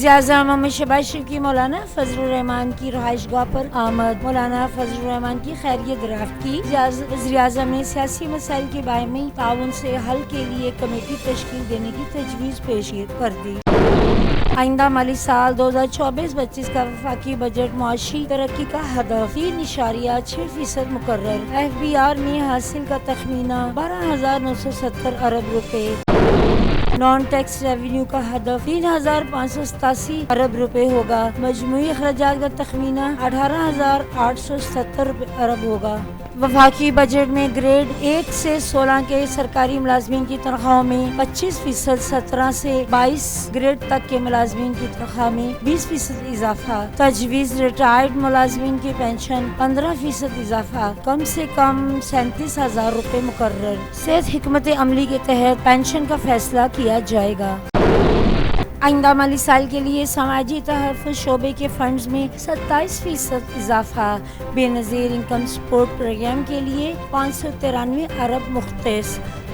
वज़ीर-ए-आज़म मोहम्मद शहबाज शरीफ की मौलाना फजलुर रहमान की रहायशगाह पर आमद। मौलाना फजलुर रहमान की खैरियत दरियाफ्त की। वज़ीर-ए-आज़म ने सियासी मसाइल के बाहमी ताउन से हल के लिए कमेटी तश्कील देने की तजवीज़ पेश कर दी। आइंदा माली साल 2024-25 का वफाकी बजट मुआशी तरक्की का हदफ 3.6% मुकर्रर। FBR में हासिल का तखमीना 12,970 अरब रुपए। नॉन टैक्स रेवेन्यू का हदफ 3,587 अरब रुपए होगा। मजमूई अखराजात का तखमीना 18,870 अरब होगा। वफाकी बजट में ग्रेड 1 से 16 के सरकारी मुलाजमीन की तनख्वाहों में 25%, 17 से 22 ग्रेड तक के मुलाजमीन की तनख्वाह में 20% इजाफा। तजवीज़ रिटायर्ड मुलाजमीन की पेंशन 15% इजाफा, कम से कम 37,000 रुपए मुकर्रर। सेहत हिकमत अमली के तहत पेंशन का फैसला किया जाएगा। आइंदा माली साल के लिए समाजी तहफ़्फ़ुज़ शोबे के फंड्स में 27% इजाफा। बेनज़ीर इनकम सपोर्ट प्रोग्राम के लिए 593 अरब मुख्तस।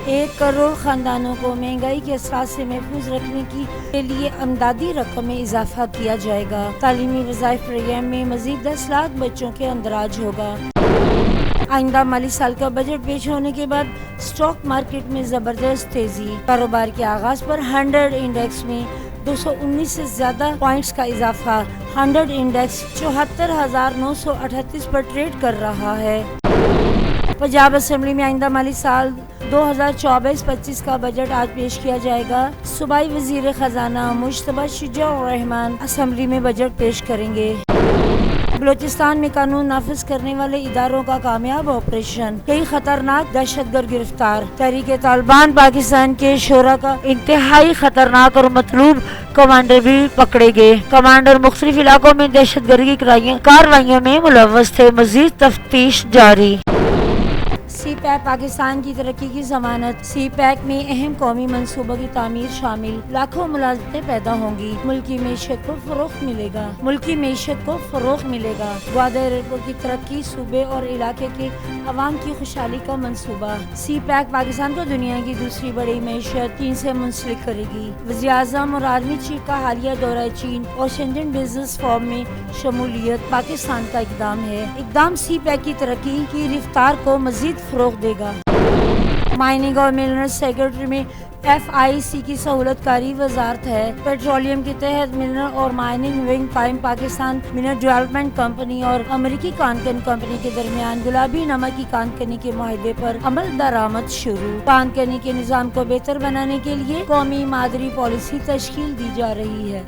1 करोड़ ख़ानदानों को महंगाई के असरात से महफूज रखने के लिए अमदादी रकम में इजाफा किया जाएगा। तालीमी वज़ाइफ प्रोग्राम में मज़ीद 10 लाख बच्चों के अंदराज होगा। आइंदा माली साल का बजट पेश होने के बाद स्टॉक मार्केट में ज़बरदस्त तेज़ी। कारोबार के आगाज़ पर 100 इंडेक्स में 219 से ज़्यादा पॉइंट्स का इजाफा। 100 इंडेक्स 74,938 पर ट्रेड कर रहा है। पंजाब असेंबली में आइंदा माली साल 2024-25 का बजट आज पेश किया जाएगा। सूबाई वज़ीर ख़जाना मुश्तबा शुजा-उर रहमान असेंबली में बजट पेश करेंगे। बलूचिस्तान में कानून नाफिज करने वाले इदारों का कामयाब ऑपरेशन, कई खतरनाक दहशतगर्द गिरफ्तार। तहरीक तालिबान पाकिस्तान के शोरा का इंतहाई खतरनाक और मतलूब कमांडर भी पकड़े गए। कमांडर मुख्तलिफ इलाकों में दहशतगर्दी कार्रवाइयों में मुलव्वस थे। मजीद तफ्तीश जारी। CPEC पाकिस्तान की तरक्की की ज़मानत। CPEC में अहम कौमी मनसूबों की तामीर शामिल। लाखों मुलाज़मतें पैदा होंगी। मुल्की मईशत को फ़रोग़ मिलेगा। ग्वादर एयरपोर्ट की तरक्की, सूबे और इलाके के अवाम की खुशहाली का मनसूबा। CPEC पाकिस्तान को दुनिया की दूसरी बड़ी मईशत चीन से मुंसलिक करेगी। वज़ीर-ए-आज़म और आर्मी चीफ का हालिया दौरा चीन और शेंजन बिजनेस फोरम में शमूलियत पाकिस्तान का इक़दाम है। इक़दाम CPEC की तरक्की की रफ्तार को मज़ीद फ़रोग़ देगा। माइनिंग और मिनरल्स सेक्रेटरी में FIC की सहूलतकारी वजारत है। पेट्रोलियम के तहत मिनरल और माइनिंग विंग कायम। पाकिस्तान मिनरल डेवलपमेंट कंपनी और अमेरिकी कानकन कंपनी के दरमियान गुलाबी नमक की कानकनी के मुआहदे पर अमल दरामद शुरू। कानकनी के निज़ाम को बेहतर बनाने के लिए कौमी मादरी पॉलिसी तश्कील दी जा रही है।